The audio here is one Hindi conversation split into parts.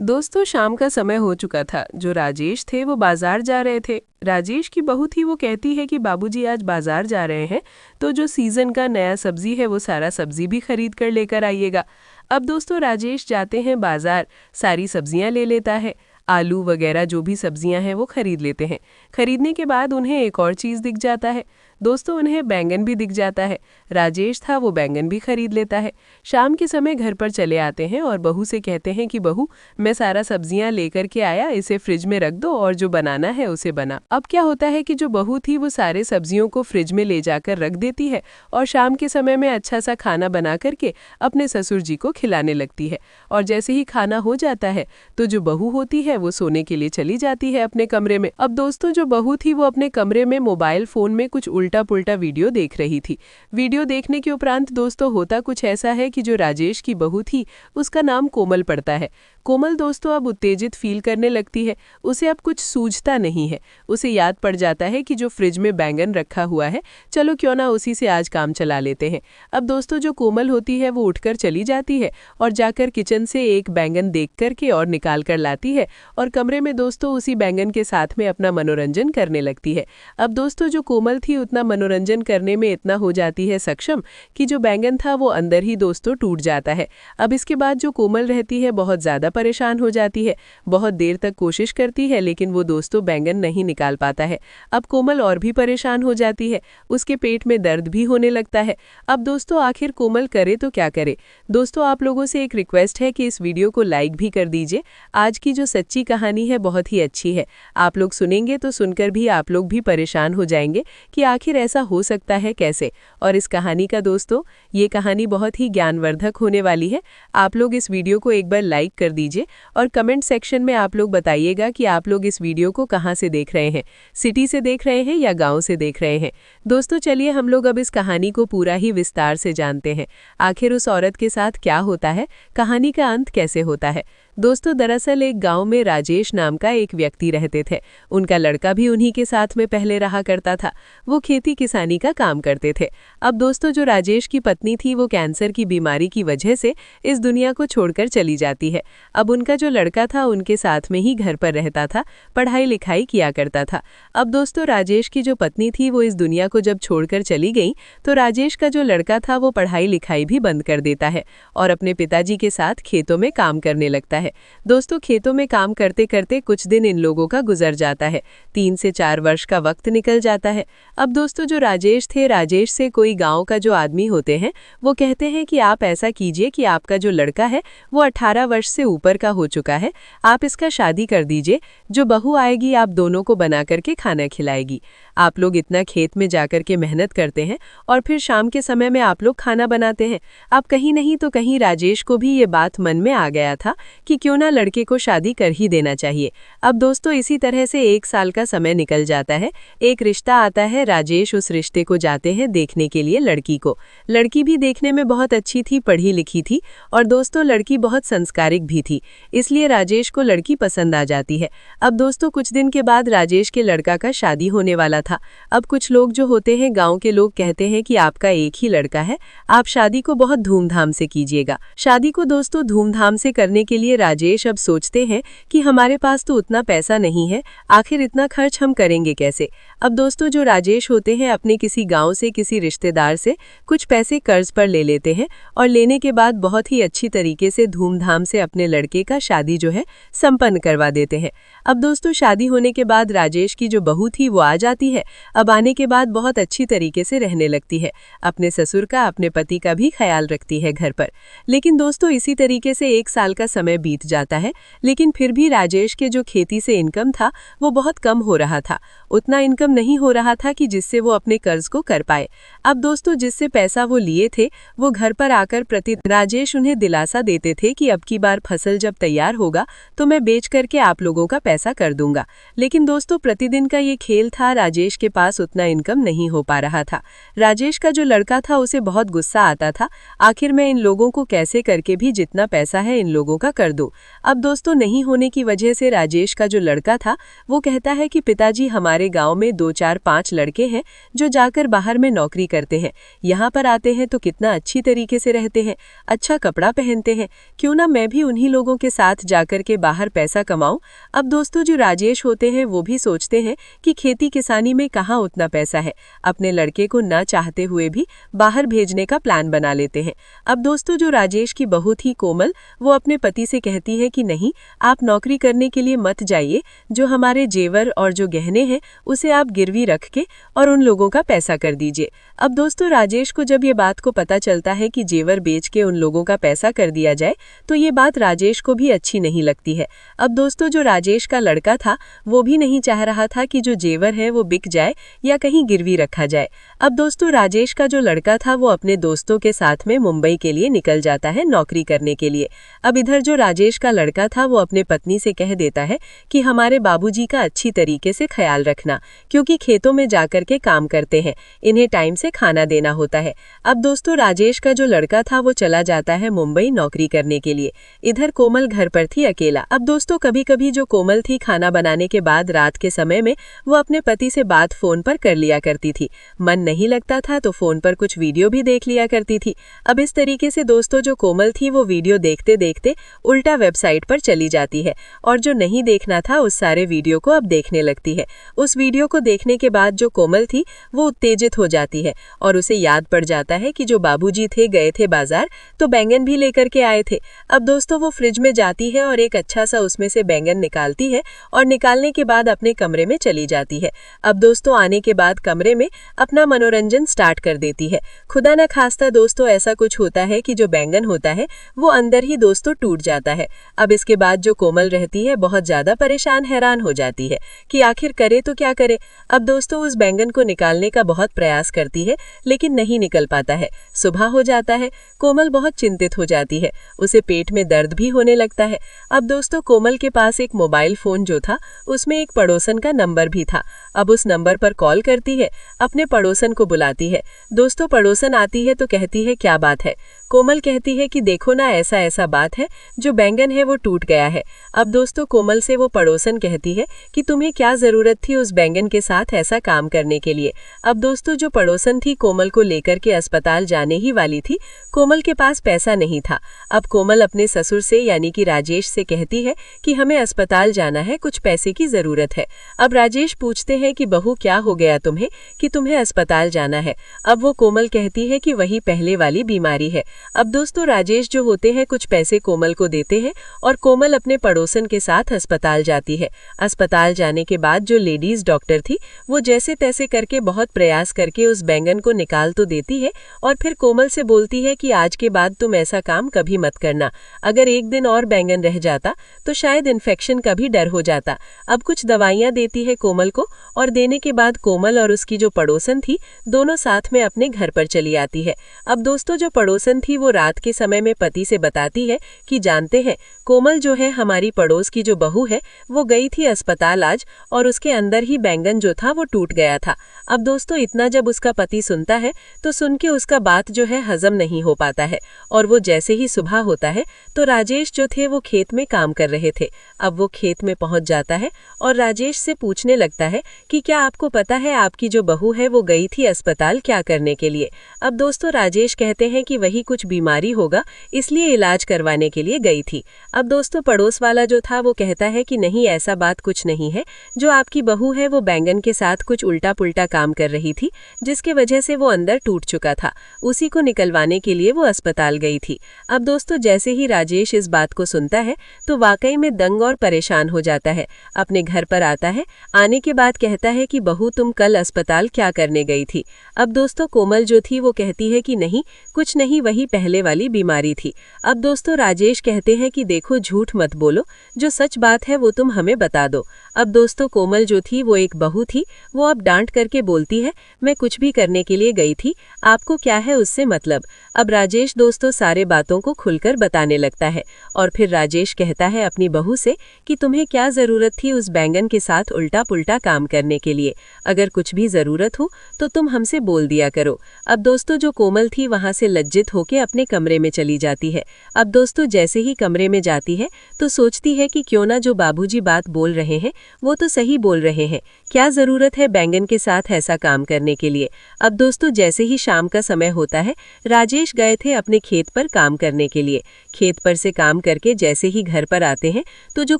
दोस्तों शाम का समय हो चुका था। जो राजेश थे वो बाजार जा रहे थे। राजेश की बहू थी, वो कहती है कि बाबूजी आज बाजार जा रहे हैं तो जो सीजन का नया सब्जी है वो सारा सब्जी भी खरीद कर लेकर आइएगा। अब दोस्तों राजेश जाते हैं बाजार, सारी सब्जियां ले लेता है। आलू वगैरह जो भी सब्जियां हैं वो खरीद लेते हैं। खरीदने के बाद उन्हें एक और चीज़ दिख जाता है। दोस्तों उन्हें बैंगन भी दिख जाता है। राजेश था वो बैंगन भी खरीद लेता है। शाम के समय घर पर चले आते हैं और बहू से कहते हैं कि बहू, मैं सारा सब्जियां लेकर के आया, इसे फ्रिज में रख दो और जो बनाना है उसे बना। अब क्या होता है कि जो बहू थी वो सारे सब्जियों को फ्रिज में ले जाकर रख देती है और शाम के समय में अच्छा सा खाना बना करके अपने ससुर जी को खिलाने लगती है। और जैसे ही खाना हो जाता है तो जो बहू होती है वो सोने के लिए चली जाती है अपने कमरे में। अब दोस्तों जो बहू थी वो अपने कमरे में मोबाइल फोन में कुछ उल्टा पुल्टा वीडियो देख रही थी। वीडियो देखने के उपरांत दोस्तों होता कुछ ऐसा है कि जो राजेश की बहू थी उसका नाम कोमल पड़ता है। कोमल दोस्तों अब उत्तेजित फील करने लगती है। उसे अब कुछ सूझता नहीं है। उसे याद पड़ जाता है कि जो फ्रिज में बैंगन रखा हुआ है, चलो क्यों ना उसी से आज काम चला लेते हैं। अब दोस्तों जो कोमल होती है वो उठकर चली जाती है और जाकर किचन से एक बैंगन देख करके और निकाल कर लाती है और कमरे में दोस्तों उसी बैंगन के साथ में अपना मनोरंजन करने लगती है। अब दोस्तों जो कोमल थी उतना मनोरंजन करने में इतना हो जाती है सक्षम कि जो बैंगन था वो अंदर ही दोस्तों टूट जाता है। अब इसके बाद जो कोमल रहती है बहुत ज़्यादा परेशान हो जाती है। बहुत देर तक कोशिश करती है लेकिन वो दोस्तों बैंगन नहीं निकाल पाता है। अब कोमल और भी परेशान हो जाती है। उसके पेट में दर्द भी होने लगता है। अब दोस्तों आखिर कोमल करे तो क्या करे। दोस्तों आप लोगों से एक रिक्वेस्ट है कि इस वीडियो को लाइक भी कर दीजिए। आज की जो सच्ची कहानी है बहुत ही अच्छी है। आप लोग सुनेंगे तो सुनकर भी आप लोग भी परेशान हो जाएंगे कि आखिर ऐसा हो सकता है कैसे। और इस कहानी का दोस्तों ये कहानी बहुत ही ज्ञानवर्धक होने वाली है। आप लोग इस वीडियो को एक बार लाइक कर दीजिए और कमेंट सेक्शन में आप लोग बताइएगा कि आप लोग इस वीडियो को कहाँ से देख रहे हैं, सिटी से देख रहे हैं या गांव से देख रहे हैं। दोस्तों चलिए हम लोग अब इस कहानी को पूरा ही विस्तार से जानते हैं। आखिर उस औरत के साथ क्या होता है, कहानी का अंत कैसे होता है। दोस्तों दरअसल एक गांव में राजेश नाम का एक व्यक्ति रहते थे। उनका लड़का भी उन्हीं के साथ में पहले रहा करता था। वो खेती किसानी का काम करते थे। अब दोस्तों जो राजेश की पत्नी थी वो कैंसर की बीमारी की वजह से इस दुनिया को छोड़कर चली जाती है। अब उनका जो लड़का था उनके साथ में ही घर पर रहता था, पढ़ाई लिखाई किया करता था। अब दोस्तों राजेश की जो पत्नी थी वो इस दुनिया को जब छोड़कर चली गई तो राजेश का जो लड़का था वो पढ़ाई लिखाई भी बंद कर देता है और अपने पिताजी के साथ खेतों में काम करने लगता है। दोस्तों खेतों में काम करते करते कुछ दिन इन लोगों का गुजर जाता है। 3 से 4 वर्ष का वक्त निकल जाता है। अब दोस्तों जो राजेश थे, राजेश से कोई गांव का जो आदमी होते हैं वो कहते हैं कि आप ऐसा कीजिए कि आपका जो लड़का है वो 18 वर्ष से ऊपर का हो चुका है, आप इसका शादी कर दीजिए। जो बहू आएगी आप दोनों को बना करके खाना खिलाएगी। आप लोग इतना खेत में जाकर के मेहनत करते हैं और फिर शाम के समय में आप लोग खाना बनाते हैं। अब कहीं नहीं तो कहीं राजेश को भी ये बात मन में आ गया था कि क्यों ना लड़के को शादी कर ही देना चाहिए। अब दोस्तों इसी तरह से 1 साल का समय निकल जाता है। एक रिश्ता आता है। राजेश उस रिश्ते को जाते हैं देखने के लिए लड़की को। लड़की भी देखने में बहुत अच्छी थी, पढ़ी लिखी थी और दोस्तों लड़की बहुत संस्कारिक भी थी, इसलिए राजेश को लड़की पसंद आ जाती है। अब दोस्तों कुछ दिन के बाद राजेश के लड़का का शादी होने वाला था। अब कुछ लोग जो होते हैं गांव के लोग कहते हैं कि आपका एक ही लड़का है, आप शादी को बहुत धूमधाम से कीजिएगा। शादी को दोस्तों धूमधाम से करने के लिए राजेश अब सोचते हैं कि हमारे पास तो उतना पैसा नहीं है, आखिर इतना खर्च हम करेंगे कैसे। अब दोस्तों जो राजेश होते हैं अपने किसी गांव से किसी रिश्तेदार से कुछ पैसे कर्ज पर ले लेते हैं और लेने के बाद बहुत ही अच्छी तरीके से धूमधाम से अपने लड़के का शादी जो है संपन्न करवा देते हैं। अब दोस्तों शादी होने के बाद राजेश की जो बहू थी वो आ जाती है। अब आने के बाद बहुत अच्छी तरीके से रहने लगती है, अपने ससुर का अपने पति का भी ख्याल रखती है घर पर। लेकिन दोस्तों इसी तरीके से 1 साल का समय बीत जाता है, लेकिन फिर भी राजेश के जो खेती से इनकम था वो बहुत कम हो रहा था। उतना इनकम नहीं हो रहा था कि जिससे वो अपने कर्ज को कर पाए। अब दोस्तों जिससे पैसा वो लिए थे वो घर पर आकर राजेश उन्हें दिलासा देते थे कि अब की बार फसल जब तैयार होगा तो मैं बेच करके आप लोगों का पैसा कर दूंगा। लेकिन दोस्तों प्रतिदिन का ये खेल था, राजेश के पास उतना इनकम नहीं हो पा रहा था। राजेश का जो लड़का था उसे बहुत गुस्सा आता था, आखिर मैं इन लोगों को कैसे करके भी जितना पैसा है इन लोगों का कर दूं। अब दोस्तों नहीं होने की वजह से राजेश का जो लड़का था वो कहता है कि पिताजी हमारे गांव में 2-4-5 लड़के हैं जो जाकर बाहर में नौकरी करते हैं, यहाँ पर आते हैं तो कितना अच्छी तरीके से रहते हैं, अच्छा कपड़ा पहनते हैं, क्यों ना मैं भी उन्हीं लोगों के साथ जाकर के बाहर पैसा कमाऊं। अब दोस्तों जो राजेश होते हैं वो भी सोचते हैं कि खेती किसानी में कहाँ उतना पैसा है, अपने लड़के को न चाहते हुए भी बाहर भेजने का प्लान बना लेते हैं। अब दोस्तों जो राजेश की बहू थी कोमल, वो अपने पति से कहती है कि नहीं, आप नौकरी करने के लिए मत जाइए, जो हमारे जेवर और जो गहने हैं उसे आप गिरवी रख के और उन लोगों का पैसा कर दीजिए। अब दोस्तों राजेश को जब ये बात को पता चलता है कि जेवर बेच के उन लोगों का पैसा कर दिया जाए तो ये बात राजेश को भी अच्छी नहीं लगती है। अब दोस्तों जो राजेश का लड़का था वो भी नहीं चाह रहा था कि जो जेवर है वो बिक जाए या कहीं गिरवी रखा जाए। अब दोस्तों राजेश का जो लड़का था वो अपने दोस्तों के साथ में मुंबई के लिए निकल जाता है नौकरी करने के लिए। अब इधर जो राजेश का लड़का था वो अपने पत्नी से कह देता है कि हमारे बाबूजी का अच्छी तरीके से ख्याल रखना, क्योंकि खेतों में जाकर के काम करते हैं, इन्हें टाइम से खाना देना होता है। अब दोस्तों राजेश का जो लड़का था वो चला जाता है मुंबई नौकरी करने के लिए। इधर कोमल घर पर थी अकेला। अब दोस्तों कभी कभी जो कोमल थी खाना बनाने के बाद रात के समय में वो अपने पति से बात फोन पर कर लिया करती थी। मन नहीं लगता था तो फोन पर कुछ वीडियो भी देख लिया करती थी। अब इस तरीके से दोस्तों जो कोमल थी वो वीडियो देखते देखते उल्टा वेबसाइट पर चली जाती है और जो नहीं देखना था उस सारे वीडियो को अब देखने लगती है। उस वीडियो को देखने के बाद जो कोमल थी वो उत्तेजित हो जाती है और उसे याद पड़ जाता है कि जो बाबूजी थे गए थे बाजार तो बैंगन भी लेकर के आए थे। अब दोस्तों वो फ्रिज में जाती है और एक अच्छा सा उसमें से बैंगन निकालती है और निकालने के बाद अपने कमरे में चली जाती है। अब दोस्तों आने के बाद कमरे में अपना मनोरंजन स्टार्ट कर देती है। खुदा न खास्ता दोस्तों ऐसा कुछ होता है कि जो बैंगन होता है वो अंदर ही दोस्तों टूट जाता है। अब इसके बाद जो कोमल रहती है बहुत ज्यादा परेशान हैरान हो जाती है कि आखिर करे तो क्या करे। अब दोस्तों उस बैंगन को निकालने का बहुत प्रयास करती है लेकिन नहीं निकल पाता है। सुबह हो जाता है, कोमल बहुत चिंतित हो जाती है, उसे पेट में दर्द भी होने लगता है। अब दोस्तों कोमल के पास एक मोबाइल फोन जो था उसमें एक पड़ोसन का नंबर भी था। अब उस नंबर पर कॉल करती है, अपने पड़ोसन को बुलाती है। दोस्तों पड़ोसन आती है तो कहती है क्या बात है। कोमल कहती है कि देखो ना ऐसा ऐसा बात है, जो बैंगन है वो टूट गया है। अब दोस्तों कोमल से वो पड़ोसन कहती है कि तुम्हें क्या जरूरत थी उस बैंगन के साथ ऐसा काम करने के लिए। अब दोस्तों जो पड़ोसन थी कोमल को लेकर के अस्पताल जाने ही वाली थी, कोमल के पास पैसा नहीं था। अब कोमल अपने ससुर से यानी कि राजेश से कहती है कि हमें अस्पताल जाना है, कुछ पैसे की जरूरत है। अब राजेश पूछते हैं कि बहू क्या हो गया तुम्हें कि तुम्हें अस्पताल जाना है। अब वो कोमल कहती है कि वही पहले वाली बीमारी है। अब दोस्तों राजेश जो होते हैं कुछ पैसे कोमल को देते हैं और कोमल अपने पड़ोसन के साथ अस्पताल जाती है। अस्पताल जाने के बाद जो लेडीज डॉक्टर थी वो जैसे तैसे करके बहुत प्रयास करके उस बैंगन को निकाल तो देती है और फिर कोमल से बोलती है कि आज के बाद तुम ऐसा काम कभी मत करना, अगर एक दिन और बैंगन रह जाता तो शायद इन्फेक्शन का भी डर हो जाता। अब कुछ दवाइयां देती है कोमल को और देने के बाद कोमल और उसकी जो पड़ोसन थी दोनों साथ में अपने घर पर चली आती है। अब दोस्तों जो पड़ोसन थी वो रात के समय में पति से बताती है कि जानते हैं कोमल जो है हमारी पड़ोस की जो बहू है वो गई थी अस्पताल आज और उसके अंदर ही बैंगन जो था वो टूट गया था। अब दोस्तों इतना जब उसका पति सुनता है तो सुन के उसका बात जो है हजम नहीं हो पाता है और वो जैसे ही सुबह होता है तो राजेश जो थे वो खेत में काम कर रहे थे। अब वो खेत में पहुंच जाता है और राजेश से पूछने लगता है कि क्या आपको पता है आपकी जो बहू है वो गई थी अस्पताल क्या करने के लिए। अब दोस्तों राजेश कहते हैं कि वही कुछ बीमारी होगा इसलिए इलाज करवाने के लिए गई थी। अब दोस्तों पड़ोस वाला जो था वो कहता है कि नहीं ऐसा बात कुछ नहीं है, जो आपकी बहू है वो बैंगन के साथ कुछ उल्टा पुल्टा काम कर रही थी जिसके वजह से वो अंदर टूट चुका था, उसी को निकलवाने के लिए वो अस्पताल गई थी। अब दोस्तों जैसे ही राजेश इस बात को सुनता है तो वाकई में दंग और परेशान हो जाता है। अपने घर पर आता है, आने के बाद कहता है कि बहू तुम कल अस्पताल क्या करने गई थी। अब दोस्तों कोमल जो थी वो कहती है कि नहीं कुछ नहीं, वही पहले वाली बीमारी थी। अब दोस्तों राजेश कहते हैं कि देखो झूठ मत बोलो, जो सच बात है वो तुम हमें बता दो। अब दोस्तों कोमल जो थी वो एक बहू थी, वो अब डांट करके बोलती है मैं कुछ भी करने के लिए गई थी, आपको क्या है उससे मतलब। अब राजेश दोस्तों सारे बातों को खुलकर बताने लगता है और फिर राजेश कहता है अपनी बहू से कि तुम्हें क्या जरूरत थी उस बैंगन के साथ उल्टा पुल्टा काम करने के लिए, अगर कुछ भी जरूरत हो तो तुम हमसे बोल दिया करो। अब दोस्तों जो कोमल थी वहां से लज्जित होके अपने कमरे में चली जाती है। अब दोस्तों जैसे ही कमरे में जाती है तो सोचती है कि क्यों ना जो बाबूजी बात बोल रहे हैं वो तो सही बोल रहे हैं, क्या ज़रूरत है बैंगन के साथ ऐसा काम करने के लिए। अब दोस्तों जैसे ही शाम का समय होता है, राजेश गए थे अपने खेत पर काम करने के लिए। खेत पर से काम करके जैसे ही घर पर आते हैं तो जो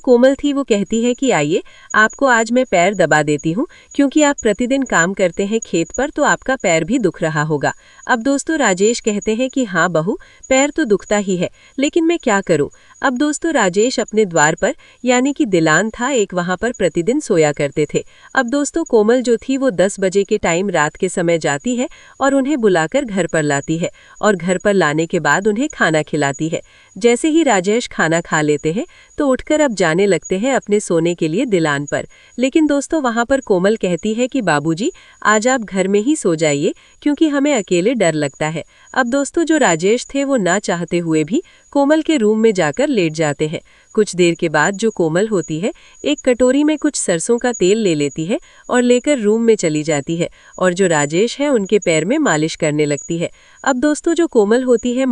कोमल थी वो कहती है कि आइए आपको आज मैं पैर दबा देती हूँ, क्योंकि आप प्रतिदिन काम करते हैं खेत पर तो आपका पैर भी दुख रहा होगा। अब दोस्तों राजेश कहते हैं कि हाँ बहू, पैर तो दुखता ही है, लेकिन मैं क्या करूँ। अब दोस्तों राजेश अपने द्वार पर यानी कि दिलान था एक, वहां पर प्रतिदिन सोया करते थे। अब दोस्तों कोमल जो थी वो 10 बजे के टाइम रात के समय जाती है और उन्हें बुलाकर घर पर लाती है और घर पर लाने के बाद उन्हें खाना खिलाती है। जैसे ही राजेश खाना खा लेते हैं तो उठकर अब जाने लगते हैं अपने सोने के लिए दिलान पर। लेकिन दोस्तों वहां पर कोमल कहती है कि बाबूजी आज आप घर में ही सो जाइए, क्योंकि हमें अकेले डर लगता है। अब दोस्तों जो राजेश थे वो ना चाहते हुए भी कोमल के रूम में जाकर लेट जाते हैं। कुछ देर के बाद जो कोमल होती है एक कटोरी में कुछ सरसों का तेल ले लेती है और लेकर रूम में चली जाती है और जो राजेश है उनके पैर में मालिश करने लगती है। अब दोस्तों जो कोमल होती है